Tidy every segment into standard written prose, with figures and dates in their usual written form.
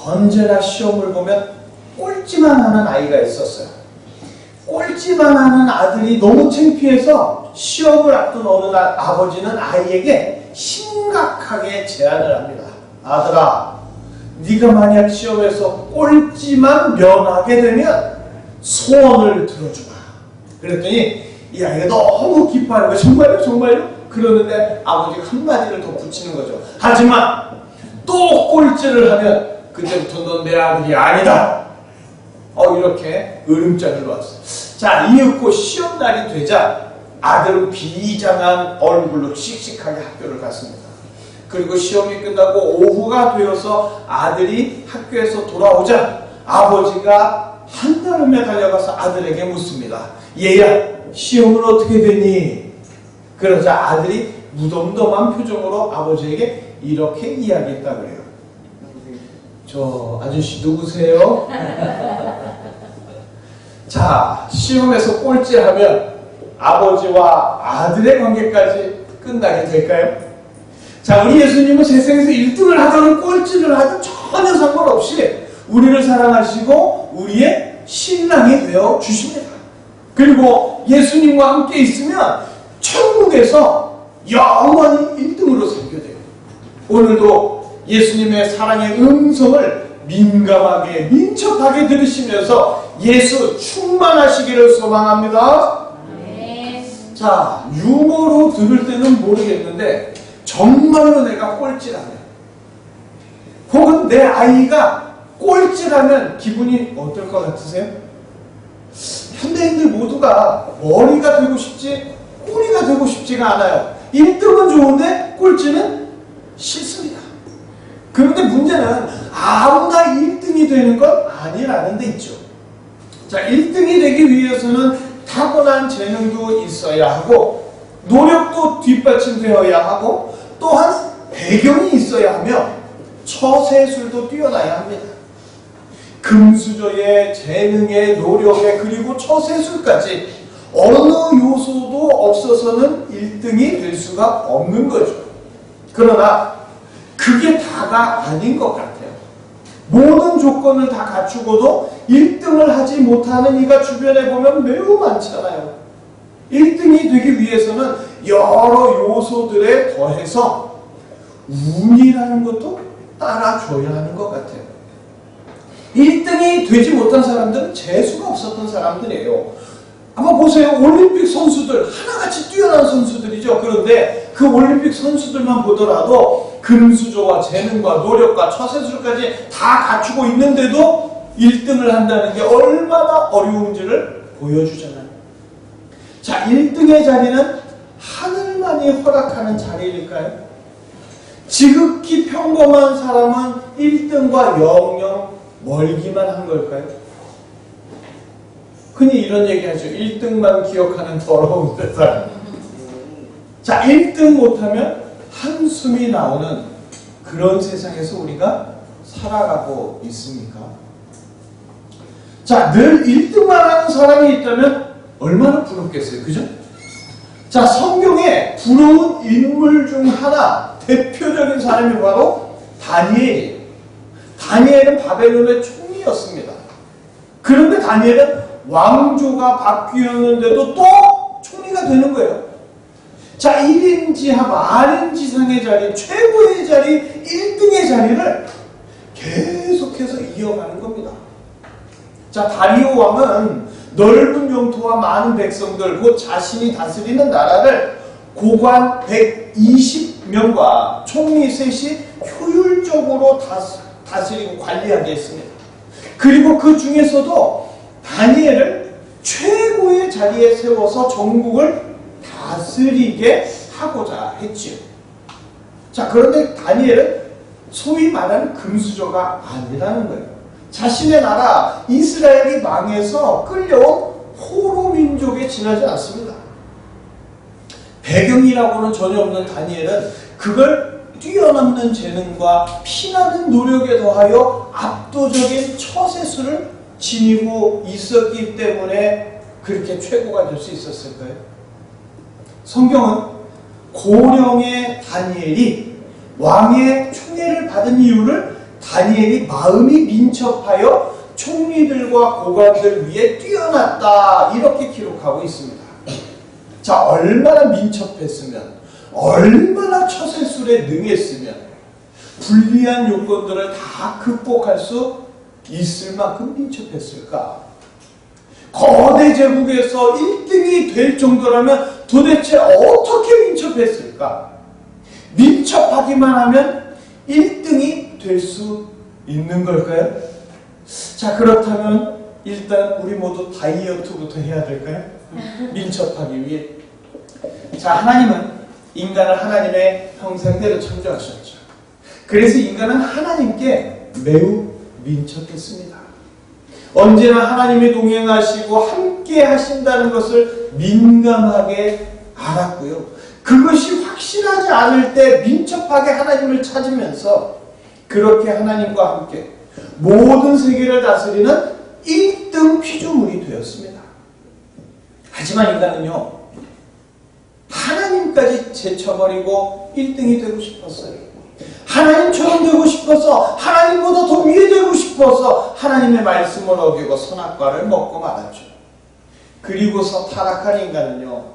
언제나 시험을 보면 꼴찌만 하는 아이가 있었어요. 꼴찌만 하는 아들이 너무 창피해서 시험을 앞둔 어느 날 아버지는 아이에게 심각하게 제안을 합니다. 아들아, 네가 만약 시험에서 꼴찌만 면하게 되면 소원을 들어주마. 그랬더니 이 아이가 너무 기뻐하는 거예요. 정말요? 정말요? 그러는데 아버지가 한마디를 더 붙이는 거죠. 하지만 또 꼴찌를 하면 그때부터 넌 내 아들이 아니다. 이렇게 으름장을 놨어요. 자, 이윽고 시험날이 되자 아들은 비장한 얼굴로 씩씩하게 학교를 갔습니다. 그리고 시험이 끝나고 오후가 되어서 아들이 학교에서 돌아오자 아버지가 한달음에 달려가서 아들에게 묻습니다. 얘야, 시험은 어떻게 되니? 그러자 아들이 무덤덤한 표정으로 아버지에게 이렇게 이야기했다 그래요. 저 아저씨 누구세요? 자, 시험에서 꼴찌하면 아버지와 아들의 관계까지 끝나게 될까요? 자, 우리 예수님은 세상에서 1등을 하든 꼴찌를 하든 전혀 상관없이 우리를 사랑하시고 우리의 신랑이 되어 주십니다. 그리고 예수님과 함께 있으면 천국에서 영원히 1등으로 살게 돼요. 오늘도 예수님의 사랑의 음성을 민감하게 민첩하게 들으시면서 예수 충만하시기를 소망합니다. 네. 자, 유머로 들을 때는 모르겠는데 정말로 내가 꼴찌라면 혹은 내 아이가 꼴찌라면 기분이 어떨 것 같으세요? 현대인들 모두가 머리가 되고 싶지 꼬리가 되고 싶지가 않아요. 1등은 좋은데 꼴찌는 싫습니다. 그런데 문제는 아무나 1등이 되는 건 아니라는 데 있죠. 자, 1등이 되기 위해서는 타고난 재능도 있어야 하고 노력도 뒷받침되어야 하고 또한 배경이 있어야 하며 처세술도 뛰어나야 합니다. 금수저의 재능의 노력에 그리고 처세술까지 어느 요소도 없어서는 1등이 될 수가 없는 거죠. 그러나 그게 다가 아닌 것 같아요. 모든 조건을 다 갖추고도 1등을 하지 못하는 이가 주변에 보면 매우 많잖아요. 1등이 되기 위해서는 여러 요소들에 더해서 운이라는 것도 따라줘야 하는 것 같아요. 1등이 되지 못한 사람들은 재수가 없었던 사람들이에요. 한번 보세요. 올림픽 선수들, 하나같이 뛰어난 선수들이죠. 그런데 그 올림픽 선수들만 보더라도 금수저와 재능과 노력과 처세술까지 다 갖추고 있는데도 1등을 한다는 게 얼마나 어려운지를 보여주잖아요. 자, 1등의 자리는 하늘만이 허락하는 자리일까요? 지극히 평범한 사람은 1등과 영영 멀기만 한 걸까요? 흔히 이런 얘기 하죠. 1등만 기억하는 더러운 세상. 자, 1등 못하면 한숨이 나오는 그런 세상에서 우리가 살아가고 있습니까? 자, 늘 1등만 하는 사람이 있다면 얼마나 부럽겠어요. 그죠? 자, 성경에 부러운 인물 중 하나, 대표적인 사람이 바로 다니엘이에요. 다니엘은 바벨론의 총리였습니다. 그런데 다니엘은 왕조가 바뀌었는데도 또 총리가 되는 거예요. 자, 1인지하 만인지상의 자리, 최고의 자리, 1등의 자리를 계속해서 이어가는 겁니다. 자, 다리오 왕은 넓은 영토와 많은 백성들, 곧 자신이 다스리는 나라를 고관 120명과 총리 셋이 효율적으로 다스리고 관리하게 했습니다. 그리고 그 중에서도 다니엘을 최고의 자리에 세워서 전국을 다스리게 하고자 했지요. 자, 그런데 다니엘은 소위 말하는 금수저가 아니라는 거예요. 자신의 나라 이스라엘이 망해서 끌려온 포로 민족에 지나지 않습니다. 배경이라고는 전혀 없는 다니엘은 그걸 뛰어넘는 재능과 피나는 노력에 더하여 압도적인 처세술을 지니고 있었기 때문에 그렇게 최고가 될 수 있었을까요? 성경은 고령의 다니엘이 왕의 총애를 받은 이유를 다니엘이 마음이 민첩하여 총리들과 고관들 위에 뛰어났다 이렇게 기록하고 있습니다. 자, 얼마나 민첩했으면, 얼마나 처세술에 능했으면 불리한 요건들을 다 극복할 수 있을 만큼 민첩했을까? 거대 제국에서 1등이 될 정도라면 도대체 어떻게 민첩했을까? 민첩하기만 하면 1등이 될 수 있는 걸까요? 자, 그렇다면 일단 우리 모두 다이어트부터 해야 될까요? 민첩하기 위해. 자, 하나님은 인간을 하나님의 형상대로 창조하셨죠. 그래서 인간은 하나님께 매우 민첩했습니다. 언제나 하나님이 동행하시고 함께 하신다는 것을 민감하게 알았고요. 그것이 확실하지 않을 때 민첩하게 하나님을 찾으면서 그렇게 하나님과 함께 모든 세계를 다스리는 1등 피조물이 되었습니다. 하지만 인간은요, 하나님까지 제쳐버리고 1등이 되고 싶었어요. 하나님처럼 되고 싶어서, 하나님보다 더 위에 되고 싶어서 하나님의 말씀을 어기고 선악과를 먹고 말았죠. 그리고서 타락한 인간은요,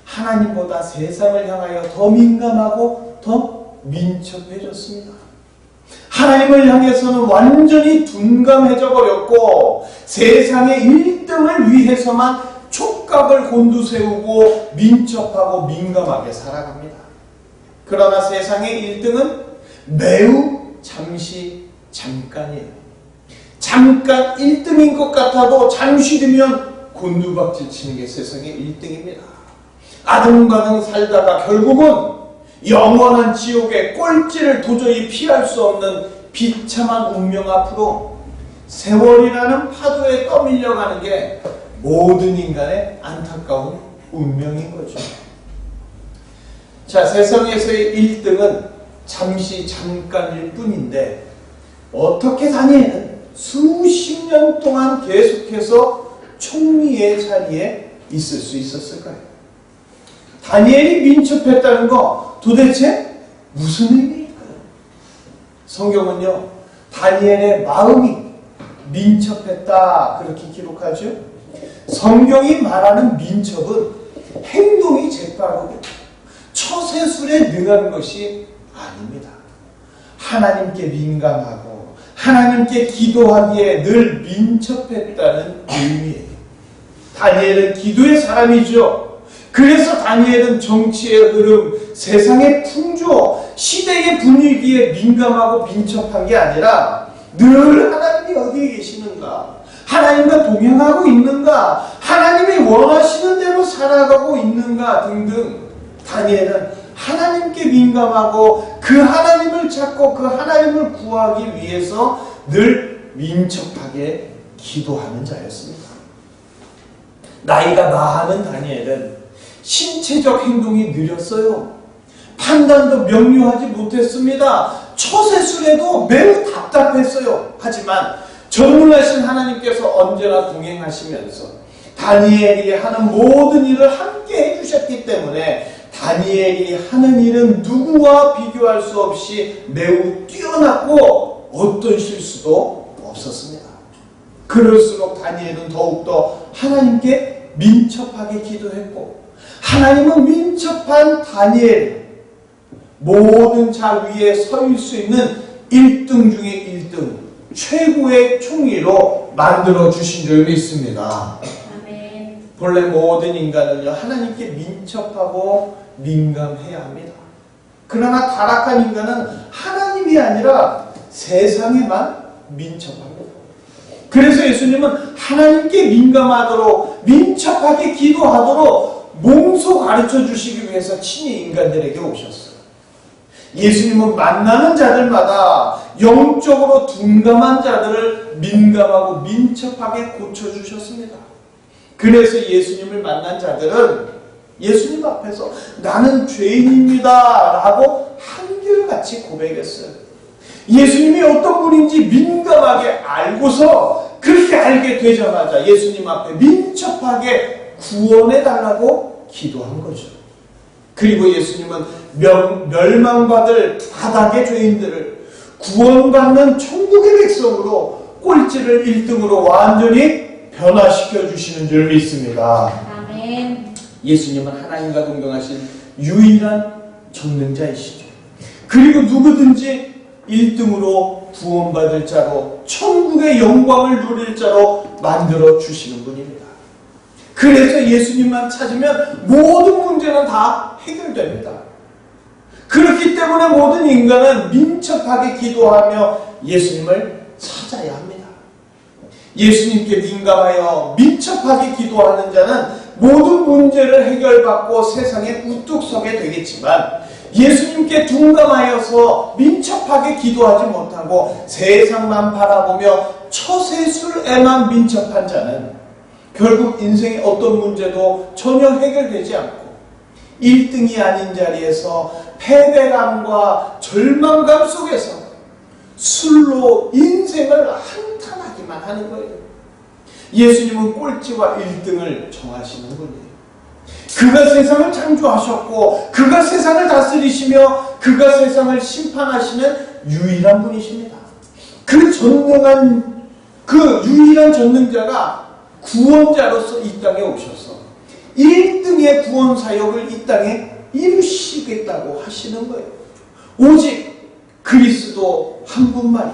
하나님보다 세상을 향하여 더 민감하고 더 민첩해졌습니다. 하나님을 향해서는 완전히 둔감해져 버렸고 세상의 1등을 위해서만 촉각을 곤두세우고 민첩하고 민감하게 살아갑니다. 그러나 세상의 1등은 매우 잠깐이에요. 잠깐 1등인 것 같아도 잠시 뒤면 곤두박질 치는 게 세상의 1등입니다. 아등바등 살다가 결국은 영원한 지옥의 꼴찌를 도저히 피할 수 없는 비참한 운명 앞으로 세월이라는 파도에 떠밀려가는 게 모든 인간의 안타까운 운명인 거죠. 자, 세상에서의 1등은 잠깐일 뿐인데 어떻게 다니엘은 수십 년 동안 계속해서 총리의 자리에 있을 수 있었을까요? 다니엘이 민첩했다는 거 도대체 무슨 의미일까요? 성경은요, 다니엘의 마음이 민첩했다 그렇게 기록하죠. 성경이 말하는 민첩은 행동이 재빠르고 처세술에 능한 것이 아닙니다. 하나님께 민감하고 하나님께 기도하기에 늘 민첩했다는 의미예요. 다니엘은 기도의 사람이죠. 그래서 다니엘은 정치의 흐름, 세상의 풍조, 시대의 분위기에 민감하고 민첩한 게 아니라 늘 하나님이 어디에 계시는가, 하나님과 동행하고 있는가, 하나님이 원하시는 대로 살아가고 있는가 등등 다니엘은 하나님께 민감하고 그 하나님을 찾고 그 하나님을 구하기 위해서 늘 민첩하게 기도하는 자였습니다. 나이가 많은 다니엘은 신체적 행동이 느렸어요. 판단도 명료하지 못했습니다. 처세술에도 매우 답답했어요. 하지만 전능하신 하나님께서 언제나 동행하시면서 다니엘이 하는 모든 일을 함께 해주셨기 때문에 다니엘이 하는 일은 누구와 비교할 수 없이 매우 뛰어났고 어떤 실수도 없었습니다. 그럴수록 다니엘은 더욱더 하나님께 민첩하게 기도했고 하나님은 민첩한 다니엘, 모든 자 위에 서일 수 있는 1등 중에 1등, 최고의 총리로 만들어 주신 줄 믿습니다. 아멘. 본래 모든 인간은요, 하나님께 민첩하고 민감해야 합니다. 그러나 타락한 인간은 하나님이 아니라 세상에만 민첩합니다. 그래서 예수님은 하나님께 민감하도록, 민첩하게 기도하도록 몸소 가르쳐 주시기 위해서 친히 인간들에게 오셨어요. 예수님은 만나는 자들마다 영적으로 둔감한 자들을 민감하고 민첩하게 고쳐주셨습니다. 그래서 예수님을 만난 자들은 예수님 앞에서 나는 죄인입니다 라고 한결같이 고백했어요. 예수님이 어떤 분인지 민감하게 알고서 그렇게 알게 되자마자 예수님 앞에 민첩하게 구원해달라고 기도한 거죠. 그리고 예수님은 멸망받을 바닥의 죄인들을 구원받는 천국의 백성으로 꼴찌를 1등으로 완전히 변화시켜 주시는 줄 믿습니다. 아멘. 예수님은 하나님과 동등하신 유일한 전능자이시죠. 그리고 누구든지 1등으로 구원받을 자로 천국의 영광을 누릴 자로 만들어 주시는 분입니다. 그래서 예수님만 찾으면 모든 문제는 다 해결됩니다. 그렇기 때문에 모든 인간은 민첩하게 기도하며 예수님을 찾아야 합니다. 예수님께 민감하여 민첩하게 기도하는 자는 모든 문제를 해결받고 세상에 우뚝 서게 되겠지만, 예수님께 둔감하여서 민첩하게 기도하지 못하고 세상만 바라보며 처세술에만 민첩한 자는 결국 인생의 어떤 문제도 전혀 해결되지 않고 1등이 아닌 자리에서 패배감과 절망감 속에서 술로 인생을 한탄하기만 하는 거예요. 예수님은 꼴찌와 1등을 정하시는 분이에요. 그가 세상을 창조하셨고 그가 세상을 다스리시며 그가 세상을 심판하시는 유일한 분이십니다. 그 전능한, 그 유일한 전능자가 구원자로서 이 땅에 오셔서 1등의 구원 사역을 이 땅에 이루시겠다고 하시는 거예요. 오직 그리스도 한 분만이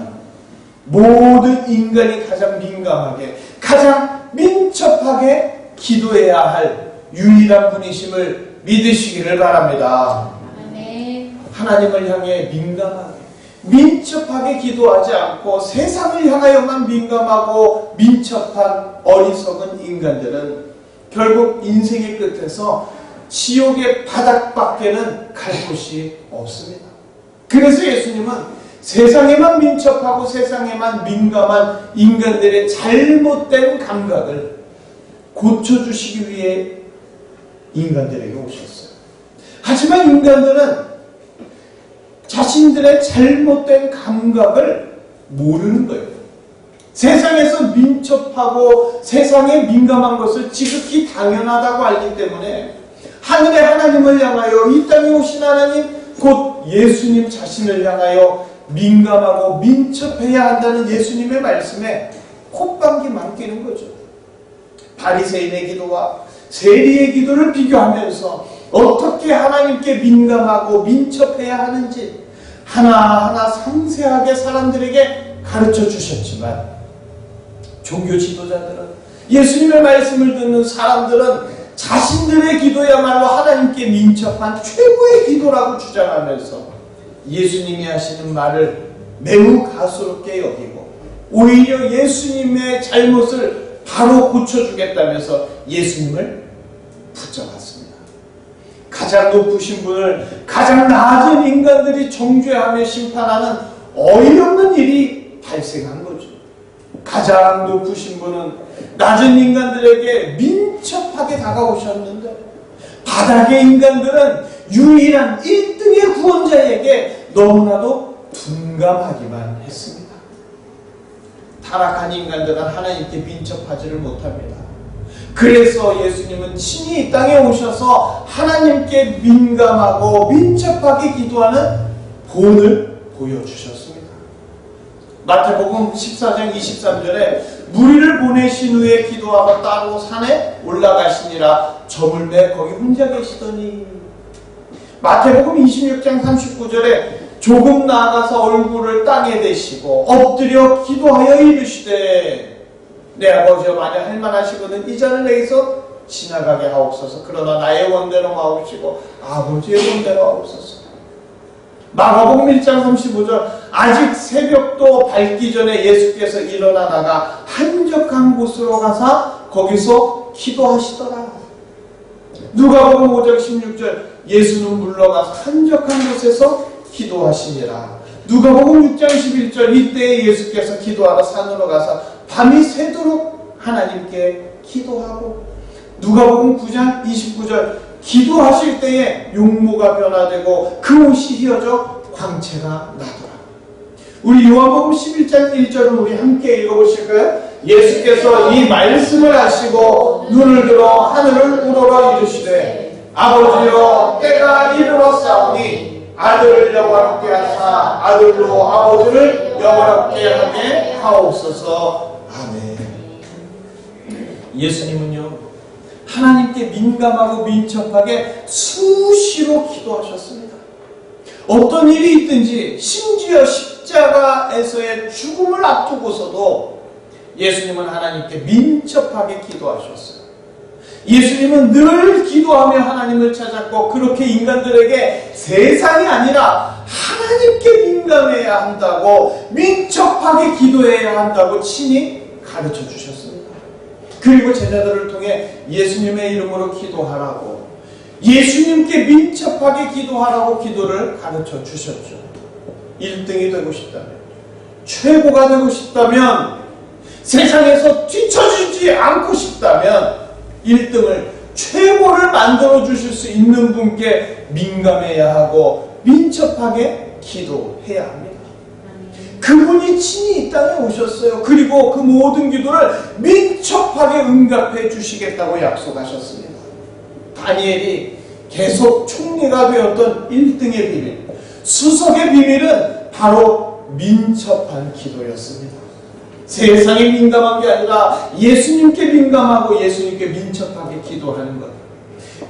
모든 인간이 가장 민감하게, 가장 민첩하게 기도해야 할 유일한 분이심을 믿으시기를 바랍니다. 아멘. 하나님을 향해 민감하게, 민첩하게 기도하지 않고 세상을 향하여만 민감하고 민첩한 어리석은 인간들은 결국 인생의 끝에서 지옥의 바닥밖에는 갈 곳이 없습니다. 그래서 예수님은 세상에만 민첩하고 세상에만 민감한 인간들의 잘못된 감각을 고쳐주시기 위해 인간들에게 오셨어요. 하지만 인간들은 자신들의 잘못된 감각을 모르는 거예요. 세상에서 민첩하고 세상에 민감한 것을 지극히 당연하다고 알기 때문에 하늘의 하나님을 향하여 이 땅에 오신 하나님 곧 예수님 자신을 향하여 민감하고 민첩해야 한다는 예수님의 말씀에 콧방귀만 끼는 거죠. 바리새인의 기도와 세리의 기도를 비교하면서 어떻게 하나님께 민감하고 민첩해야 하는지 하나하나 상세하게 사람들에게 가르쳐 주셨지만, 종교 지도자들은, 예수님의 말씀을 듣는 사람들은 자신들의 기도야말로 하나님께 민첩한 최고의 기도라고 주장하면서 예수님이 하시는 말을 매우 가소롭게 여기고 오히려 예수님의 잘못을 바로 고쳐주겠다면서 예수님을 붙잡았습니다. 가장 높으신 분을 가장 낮은 인간들이 정죄하며 심판하는 어이없는 일이 발생한 거죠. 가장 높으신 분은 낮은 인간들에게 민첩하게 다가오셨는데 바닥의 인간들은 유일한 1등의 구원자에게 너무나도 둔감하기만 했습니다. 타락한 인간들은 하나님께 민첩하지를 못합니다. 그래서 예수님은 친히 이 땅에 오셔서 하나님께 민감하고 민첩하게 기도하는 본을 보여주셨습니다. 마태복음 14장 23절에 무리를 보내신 후에 기도하러 따로 산에 올라가시니라 저물매 거기 혼자 계시더니, 마태복음 26장 39절에 조금 나아가서 얼굴을 땅에 대시고 엎드려 기도하여 이르시되 내 아버지여 만약 할만하시거든 이 잔을 내게서 지나가게 하옵소서. 그러나 나의 원대로 마옵시고 아버지의 원대로 하옵소서. 마가복음 1장 35절 아직 새벽도 밝기 전에 예수께서 일어나다가 한적한 곳으로 가사 거기서 기도하시더라. 누가복음 5장 16절 예수는 물러가서 한적한 곳에서 기도하시니라. 누가복음 6장 11절 이때에 예수께서 기도하러 산으로 가서 밤이 새도록 하나님께 기도하고, 누가복음 9장 29절 기도하실 때에 용모가 변화되고 그 옷이 휘어져 광채가 나더라. 우리 요한복음 11장 1절을 우리 함께 읽어보실까요? 예수께서 이 말씀을 하시고 눈을 들어 하늘을 우러러 이르시되 아버지여 때가 이르렀사오니 아들을 영화롭게 하사 아들로 아버지를 영화롭게 하게 하옵소서. 아멘. 예수님은요, 하나님께 민감하고 민첩하게 수시로 기도하셨습니다. 어떤 일이 있든지, 심지어 십자가에서의 죽음을 앞두고서도 예수님은 하나님께 민첩하게 기도하셨어요. 예수님은 늘 기도하며 하나님을 찾았고, 그렇게 인간들에게 세상이 아니라 하나님께 민감해야 한다고, 민첩하게 기도해야 한다고 친히 가르쳐 주셨습니다. 그리고 제자들을 통해 예수님의 이름으로 기도하라고, 예수님께 민첩하게 기도하라고 기도를 가르쳐 주셨죠. 1등이 되고 싶다면, 최고가 되고 싶다면, 세상에서 뒤처지지 않고 싶다면 1등을, 최고를 만들어 주실 수 있는 분께 민감해야 하고 민첩하게 기도해야 합니다. 그분이 친히 이 땅에 오셨어요. 그리고 그 모든 기도를 민첩하게 응답해 주시겠다고 약속하셨습니다. 다니엘이 계속 총리가 되었던 1등의 비밀, 수석의 비밀은 바로 민첩한 기도였습니다. 세상에 민감한 게 아니라 예수님께 민감하고 예수님께 민첩하게 기도하는 것.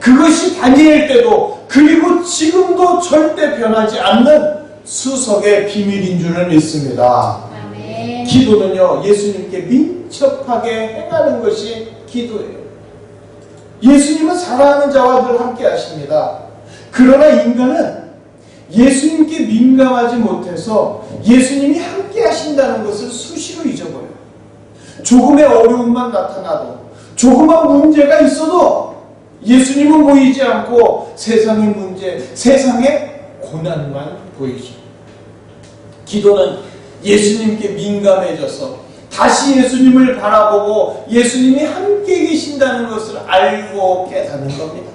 그것이 다니엘 때도, 그리고 지금도 절대 변하지 않는 수석의 비밀인 줄을 믿습니다. 아멘. 기도는요, 예수님께 민첩하게 행하는 것이 기도예요. 예수님은 사랑하는 자와 늘 함께 하십니다. 그러나 인간은 예수님께 민감하지 못해서 예수님이 함께 하신다는 것을 수시로 잊어버려요. 조금의 어려움만 나타나도, 조그만 문제가 있어도 예수님은 보이지 않고 세상의 문제, 세상의 고난만 보이죠. 기도는 예수님께 민감해져서 다시 예수님을 바라보고 예수님이 함께 계신다는 것을 알고 깨닫는 겁니다.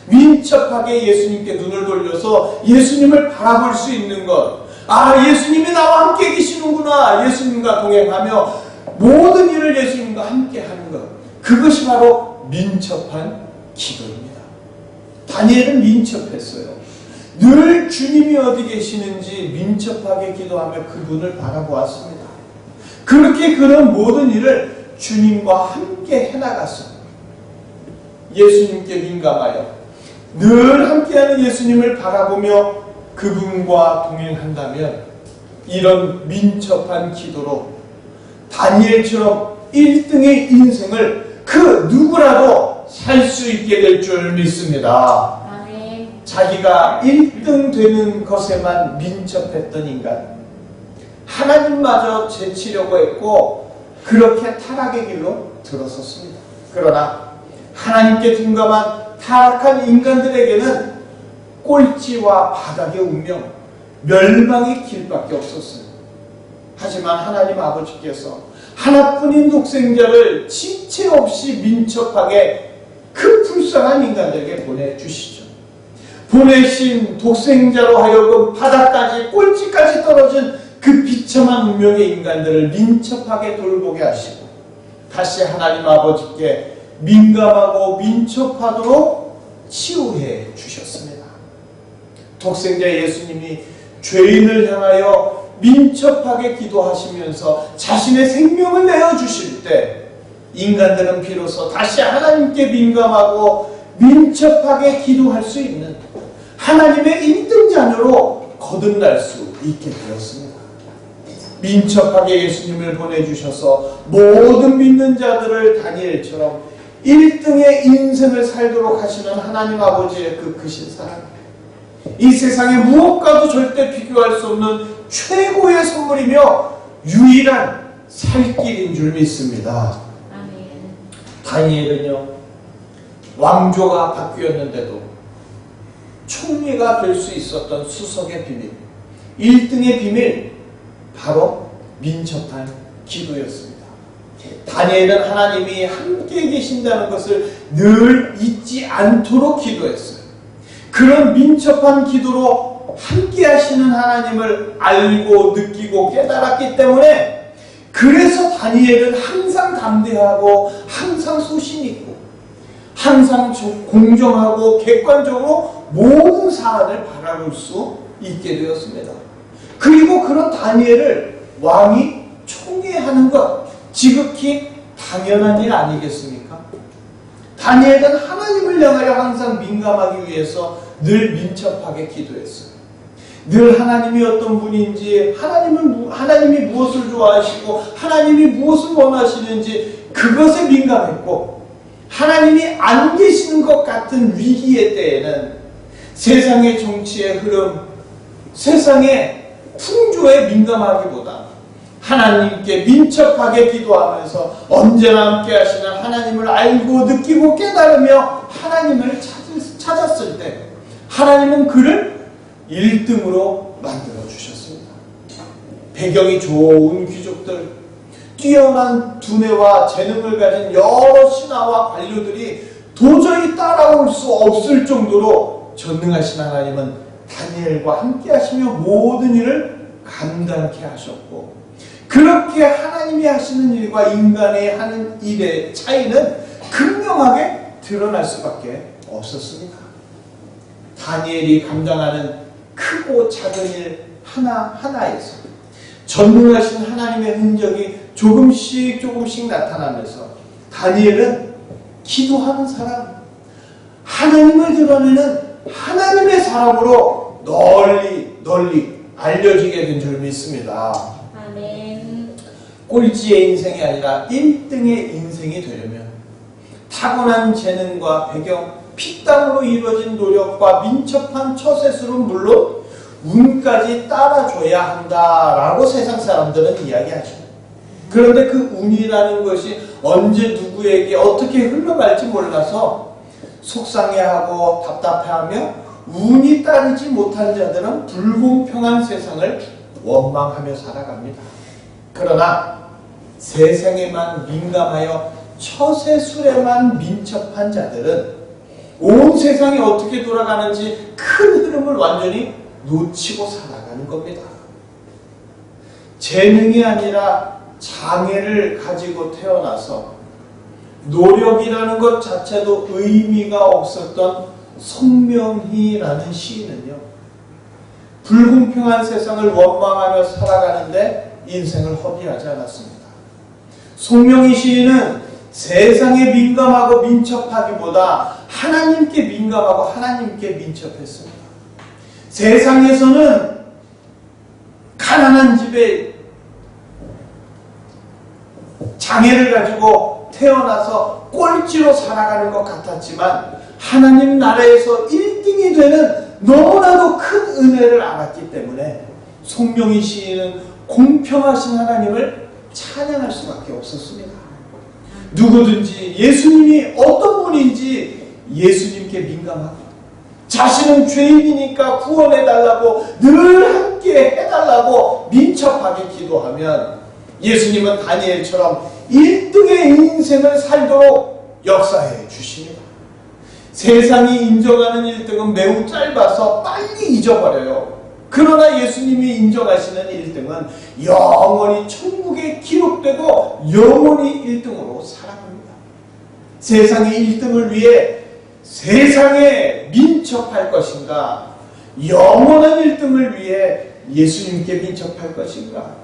민첩하게 예수님께 눈을 돌려서 예수님을 바라볼 수 있는 것. 아, 예수님이 나와 함께 계시는구나. 예수님과 동행하며 모든 일을 예수님과 함께 하는 것. 그것이 바로 민첩한 기도입니다. 다니엘은 민첩했어요. 늘 주님이 어디 계시는지 민첩하게 기도하며 그분을 바라보았습니다. 그렇게 그런 모든 일을 주님과 함께 해나갔습니다. 예수님께 민감하여 늘 함께하는 예수님을 바라보며 그분과 동행한다면 이런 민첩한 기도로 다니엘처럼 1등의 인생을 그 누구라도 살 수 있게 될 줄 믿습니다. 아멘. 자기가 1등 되는 것에만 민첩했던 인간, 하나님마저 제치려고 했고 그렇게 타락의 길로 들어섰습니다. 그러나 하나님께 둔감한 타락한 인간들에게는 꼴찌와 바닥의 운명, 멸망의 길밖에 없었어요. 하지만 하나님 아버지께서 하나뿐인 독생자를 지체 없이 민첩하게 그 불쌍한 인간들에게 보내주시죠. 보내신 독생자로 하여금 바닥까지, 꼴찌까지 떨어진 그 비참한 운명의 인간들을 민첩하게 돌보게 하시고 다시 하나님 아버지께 민감하고 민첩하도록 치유해 주셨습니다. 독생자 예수님이 죄인을 향하여 민첩하게 기도하시면서 자신의 생명을 내어주실 때 인간들은 비로소 다시 하나님께 민감하고 민첩하게 기도할 수 있는 하나님의 1등 자녀로 거듭날 수 있게 되었습니다. 민첩하게 예수님을 보내주셔서 모든 믿는 자들을 다니엘처럼 1등의 인생을 살도록 하시는 하나님 아버지의 그 크신 사랑, 이 세상에 무엇과도 절대 비교할 수 없는 최고의 선물이며 유일한 살 길인 줄 믿습니다. 아멘. 다니엘은요, 왕조가 바뀌었는데도 총리가 될 수 있었던 수석의 비밀, 1등의 비밀, 바로 민첩한 기도였습니다. 다니엘은 하나님이 함께 계신다는 것을 늘 잊지 않도록 기도했어요. 그런 민첩한 기도로 함께 하시는 하나님을 알고 느끼고 깨달았기 때문에 그래서 다니엘은 항상 담대하고 항상 소신 있고 항상 공정하고 객관적으로 모든 사안을 바라볼 수 있게 되었습니다. 그리고 그런 다니엘을 왕이 총애하는 것, 지극히 당연한 일 아니겠습니까? 다니엘은 하나님을 향하여 항상 민감하기 위해서 늘 민첩하게 기도했어요. 늘 하나님이 어떤 분인지, 하나님이 무엇을 좋아하시고 하나님이 무엇을 원하시는지 그것에 민감했고, 하나님이 안 계시는 것 같은 위기의 때에는 세상의 정치의 흐름, 세상의 풍조에 민감하기보다 하나님께 민첩하게 기도하면서 언제나 함께 하시는 하나님을 알고 느끼고 깨달으며 하나님을 찾았을 때 하나님은 그를 1등으로 만들어 주셨습니다. 배경이 좋은 귀족들, 뛰어난 두뇌와 재능을 가진 여러 신하와 관료들이 도저히 따라올 수 없을 정도로 전능하신 하나님은 다니엘과 함께 하시며 모든 일을 감당케 하셨고, 그렇게 하나님이 하시는 일과 인간이 하는 일의 차이는 극명하게 드러날 수밖에 없었습니다. 다니엘이 감당하는 크고 작은 일 하나하나에서 전능하신 하나님의 흔적이 조금씩 나타나면서 다니엘은 기도하는 사람, 하나님을 드러내는 하나님의 사람으로 널리 알려지게 된 줄 믿습니다. 아멘. 꼴찌의 인생이 아니라 1등의 인생이 되려면 타고난 재능과 배경, 피땀으로 이루어진 노력과 민첩한 처세술은 물론 운까지 따라줘야 한다라고 세상 사람들은 이야기하죠. 그런데 그 운이라는 것이 언제 누구에게 어떻게 흘러갈지 몰라서 속상해하고 답답해하며 운이 따르지 못한 자들은 불공평한 세상을 원망하며 살아갑니다. 그러나 세상에만 민감하여 처세술에만 민첩한 자들은 온 세상이 어떻게 돌아가는지 큰 흐름을 완전히 놓치고 살아가는 겁니다. 재능이 아니라 장애를 가지고 태어나서 노력이라는 것 자체도 의미가 없었던 송명희라는 시인은요, 불공평한 세상을 원망하며 살아가는데 인생을 허비하지 않았습니다. 송명희 시인은 세상에 민감하고 민첩하기보다 하나님께 민감하고 하나님께 민첩했습니다. 세상에서는 가난한 집에 장애를 가지고 태어나서 꼴찌로 살아가는 것 같았지만 하나님 나라에서 1등이 되는 너무나도 큰 은혜를 알았기 때문에 송명희 시인은 공평하신 하나님을 찬양할 수밖에 없었습니다. 누구든지 예수님이 어떤 분인지 예수님께 민감하고, 자신은 죄인이니까 구원해달라고 늘 함께 해달라고 민첩하게 기도하면 예수님은 다니엘처럼 1등의 인생을 살도록 역사해 주십니다. 세상이 인정하는 1등은 매우 짧아서 빨리 잊어버려요. 그러나 예수님이 인정하시는 1등은 영원히 천국에 기록되고 영원히 1등으로 살아갑니다. 세상의 1등을 위해 세상에 민첩할 것인가, 영원한 1등을 위해 예수님께 민첩할 것인가,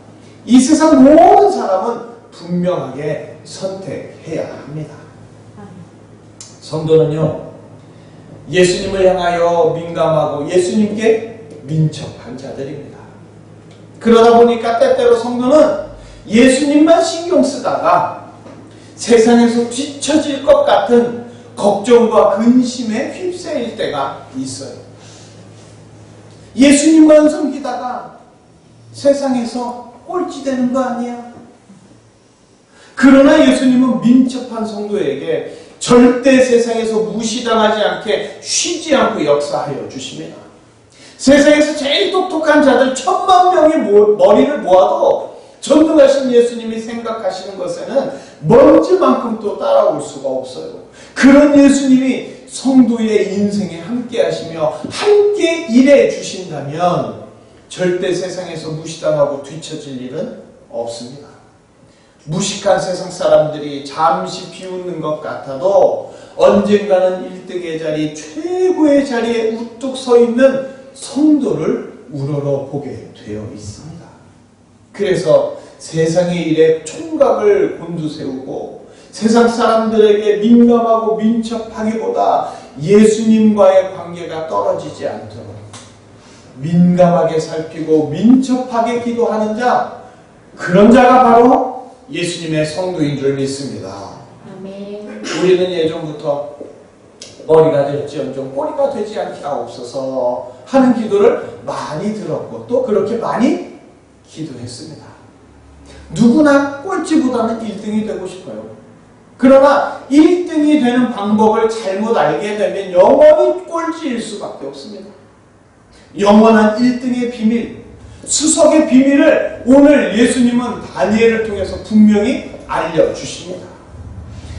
이 세상 모든 사람은 분명하게 선택해야 합니다. 성도는요, 예수님을 향하여 민감하고 예수님께 민첩한 자들입니다. 그러다 보니까 때때로 성도는 예수님만 신경 쓰다가 세상에서 뒤처질 것 같은 걱정과 근심에 휩싸일 때가 있어요. 예수님만 섬기다가 세상에서 꼴찌되는 거 아니야? 그러나 예수님은 민첩한 성도에게 절대 세상에서 무시당하지 않게 쉬지 않고 역사하여 주십니다. 세상에서 제일 똑똑한 자들 10,000명의 머리를 모아도 전능하신 예수님이 생각하시는 것에는 먼지만큼도 따라올 수가 없어요. 그런 예수님이 성도의 인생에 함께 하시며 함께 일해 주신다면 절대 세상에서 무시당하고 뒤처질 일은 없습니다. 무식한 세상 사람들이 잠시 비웃는 것 같아도 언젠가는 1등의 자리, 최고의 자리에 우뚝 서 있는 성도를 우러러보게 되어 있습니다. 그래서 세상의 일에 총각을 곤두세우고 세상 사람들에게 민감하고 민첩하기보다 예수님과의 관계가 떨어지지 않도록 민감하게 살피고 민첩하게 기도하는 자, 그런 자가 바로 예수님의 성도인 줄 믿습니다. 아멘. 우리는 예전부터 머리가 될지언정 꼬리가 되지 않게 하옵소서 하는 기도를 많이 들었고 또 그렇게 많이 기도했습니다. 누구나 꼴찌보다는 1등이 되고 싶어요. 그러나 1등이 되는 방법을 잘못 알게 되면 영원히 꼴찌일 수밖에 없습니다. 영원한 1등의 비밀, 수석의 비밀을 오늘 예수님은 다니엘을 통해서 분명히 알려주십니다.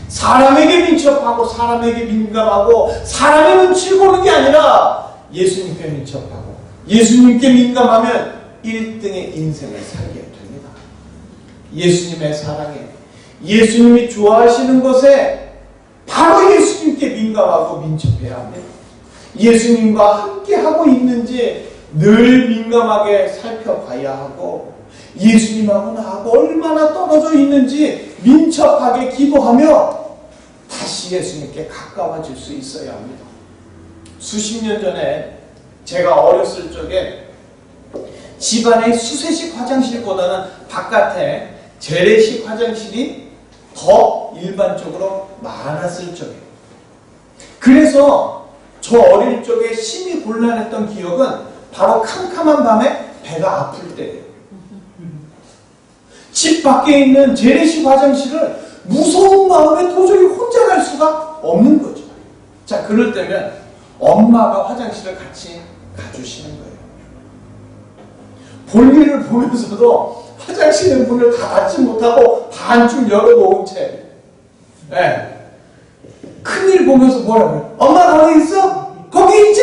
사람에게 민첩하고 사람에게 민감하고 사람의 눈치를 보는 게 아니라 예수님께 민첩하고 예수님께 민감하면 1등의 인생을 살게 됩니다. 예수님의 사랑에, 예수님이 좋아하시는 것에 바로 예수님께 민감하고 민첩해야 합니다. 예수님과 함께하고 있는지 늘 민감하게 살펴봐야 하고 예수님하고 나하고 얼마나 떨어져 있는지 민첩하게 기도하며 다시 예수님께 가까워질 수 있어야 합니다. 수십 년 전에 제가 어렸을 적에 집안의 수세식 화장실보다는 바깥에 재래식 화장실이 더 일반적으로 많았을 적이에요. 그래서 저 어릴 적에 심히 곤란했던 기억은 바로 캄캄한 밤에 배가 아플 때예요. 집 밖에 있는 재래식 화장실을 무서운 마음에 도저히 혼자 갈 수가 없는 거죠. 자, 그럴 때면 엄마가 화장실을 같이 가주시는 거예요. 볼일을 보면서도 화장실의 문을 다 닫지 못하고 반쯤 열어놓은 채 큰일 보면서 뭐라고요? 엄마 거기 있어? 거기 있지?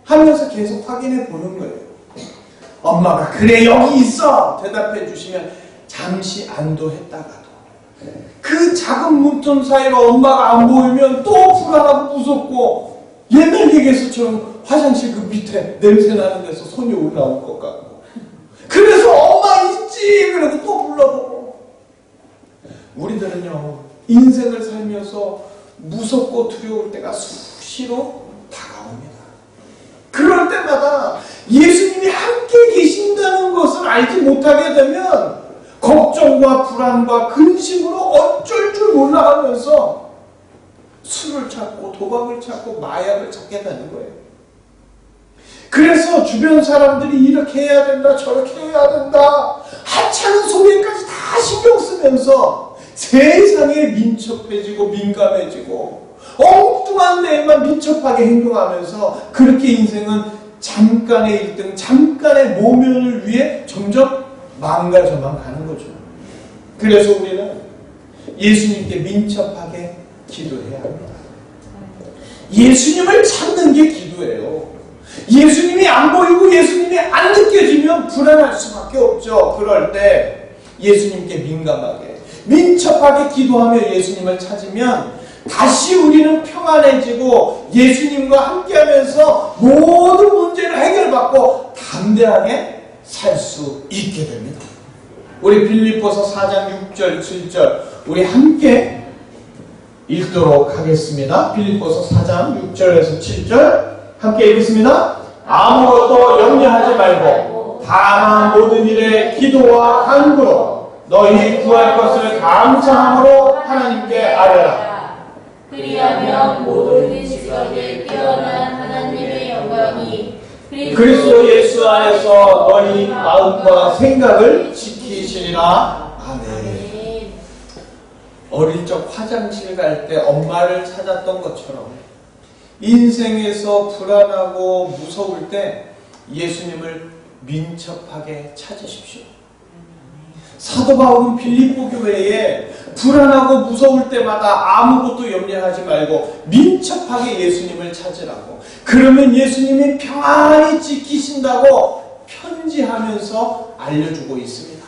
하면서 계속 확인해 보는 거예요. 엄마가 그래 여기 있어 대답해 주시면 잠시 안도했다가도 그 작은 문틈 사이로 엄마가 안 보이면 또 불안하고 무섭고 옛날 얘기에서처럼 화장실 그 밑에 냄새 나는 데서 손이 올라올 것 같고 그래서 엄마 있지 그래도 또 불러보고 우리들은요 인생을 살면서 무섭고 두려울 때가 수시로 다가옵니다. 그럴 때마다 예수님이 함께 계신다는 것을 알지 못하게 되면 걱정과 불안과 근심으로 어쩔 줄 몰라하면서 술을 찾고 도박을 찾고 마약을 찾게 되는 거예요. 그래서 주변 사람들이 이렇게 해야 된다 저렇게 해야 된다 하찮은 소리까지 다 신경 쓰면서 세상에 민첩해지고 민감해지고 엉뚱한 데에만 민첩하게 행동하면서 그렇게 인생은 잠깐의 1등, 잠깐의 모면을 위해 점점 망가져만 가는 거죠. 그래서 우리는 예수님께 민첩하게 기도해야 합니다. 예수님을 찾는 게 기도예요. 예수님이 안 보이고 예수님이 안 느껴지면 불안할 수밖에 없죠. 그럴 때 예수님께 민감하게 민첩하게 기도하며 예수님을 찾으면 다시 우리는 평안해지고 예수님과 함께하면서 모든 문제를 해결받고 담대하게 살 수 있게 됩니다. 우리 빌립보서 4장 6절 7절 우리 함께 읽도록 하겠습니다. 빌립보서 4장 6절에서 7절 함께 읽겠습니다. 아무것도 염려하지 말고 다만 모든 일에 기도와 간구로 너희 구할 것을 감사함으로 하나님께 아뢰라. 그리하면 모든 지각에 뛰어난 하나님의 영광이 그리스도 예수 안에서 너희 마음과 생각을 지키시리라. 아멘. 어릴 적 화장실 갈 때 엄마를 찾았던 것처럼 인생에서 불안하고 무서울 때 예수님을 민첩하게 찾으십시오. 사도 바울은 빌립보 교회에 불안하고 무서울 때마다 아무것도 염려하지 말고 민첩하게 예수님을 찾으라고 그러면 예수님이 평안히 지키신다고 편지하면서 알려주고 있습니다.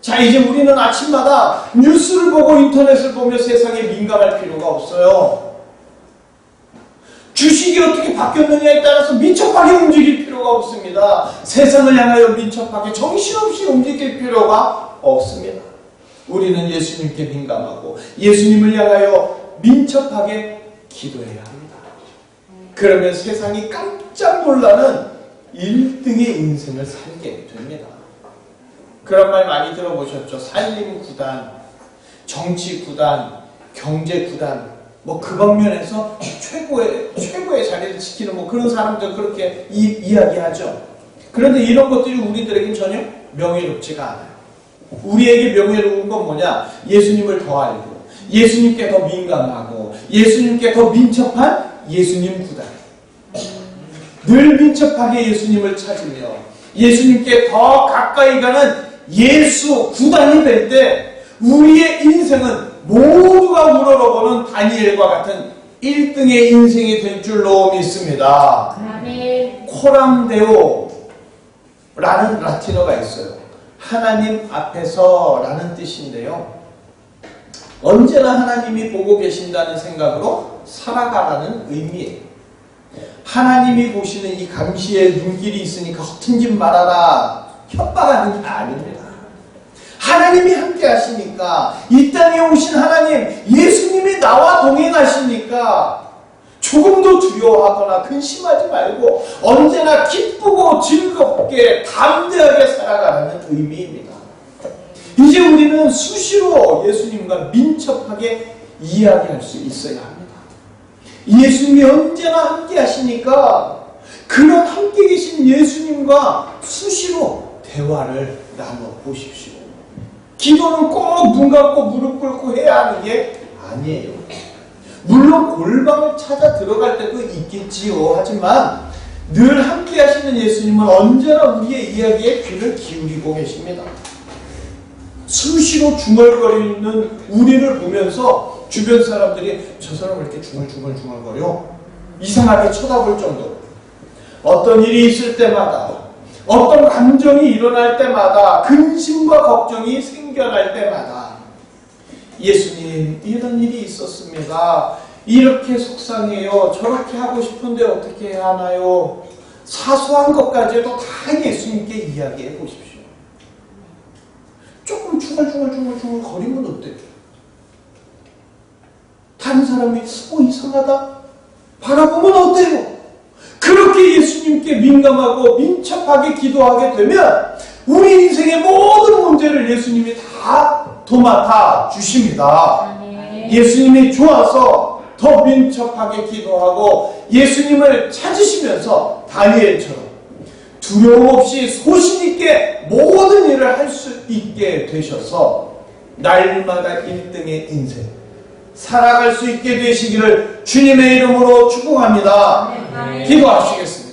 자, 이제 우리는 아침마다 뉴스를 보고 인터넷을 보며 세상에 민감할 필요가 없어요. 주식이 어떻게 바뀌었느냐에 따라서 민첩하게 움직일 필요가 없습니다. 세상을 향하여 민첩하게 정신없이 움직일 필요가 없습니다. 우리는 예수님께 민감하고 예수님을 향하여 민첩하게 기도해야 합니다. 그러면 세상이 깜짝 놀라는 1등의 인생을 살게 됩니다. 그런 말 많이 들어보셨죠? 살림 구단, 정치 구단, 경제 구단, 뭐 그 방면에서 최고의 자리를 지키는 뭐 그런 사람들 그렇게 이야기하죠. 그런데 이런 것들이 우리들에겐 전혀 명예롭지가 않아요. 우리에게 명예로운 건 뭐냐? 예수님을 더 알고, 예수님께 더 민감하고, 예수님께 더 민첩한 예수님 구단. 늘 민첩하게 예수님을 찾으며, 예수님께 더 가까이 가는 예수 구단이 될 때, 우리의 인생은 모두가 우러러보는 다니엘과 같은 1등의 인생이 될 줄로 믿습니다. 아멘. 코람데오라는 라틴어가 있어요. 하나님 앞에서 라는 뜻인데요. 언제나 하나님이 보고 계신다는 생각으로 살아가라는 의미예요. 하나님이 보시는 이 감시의 눈길이 있으니까 허튼 짓 말아라 협박하는 게 아닙니다. 하나님이 함께 하시니까, 이 땅에 오신 하나님 예수님이 나와 동행하시니까 조금도 두려워하거나 근심하지 말고 언제나 기쁘고 즐겁게 담대하게 살아가라는 의미입니다. 이제 우리는 수시로 예수님과 민첩하게 이야기할 수 있어야 합니다. 예수님이 언제나 함께 하시니까 그런 함께 계신 예수님과 수시로 대화를 나눠보십시오. 기도는 꼭 눈 감고 무릎 꿇고 해야 하는 게 아니에요. 물론 골방을 찾아 들어갈 때도 있겠지요. 하지만 늘 함께 하시는 예수님은 언제나 우리의 이야기에 귀를 기울이고 계십니다. 수시로 중얼거리는 우리를 보면서 주변 사람들이 저 사람 왜 이렇게 중얼거려? 이상하게 쳐다볼 정도로 어떤 일이 있을 때마다, 어떤 감정이 일어날 때마다, 근심과 걱정이 생겨날 때마다 예수님 이런 일이 있었습니다. 이렇게 속상해요. 저렇게 하고 싶은데 어떻게 해야 하나요? 사소한 것까지도 다 예수님께 이야기해 보십시오. 조금 중얼중얼 거리면 어때요? 다른 사람이 이상하다 바라보면 어때요? 그렇게 예수님께 민감하고 민첩하게 기도하게 되면 우리 인생의 모든 문제를 예수님이 다 도맡아 주십니다. 아멘. 예수님이 좋아서 더 민첩하게 기도하고 예수님을 찾으시면서 다니엘처럼 두려움 없이 소신 있게 모든 일을 할 수 있게 되셔서 날마다 1등의 인생 살아갈 수 있게 되시기를 주님의 이름으로 축복합니다. 아멘. 기도하시겠습니다.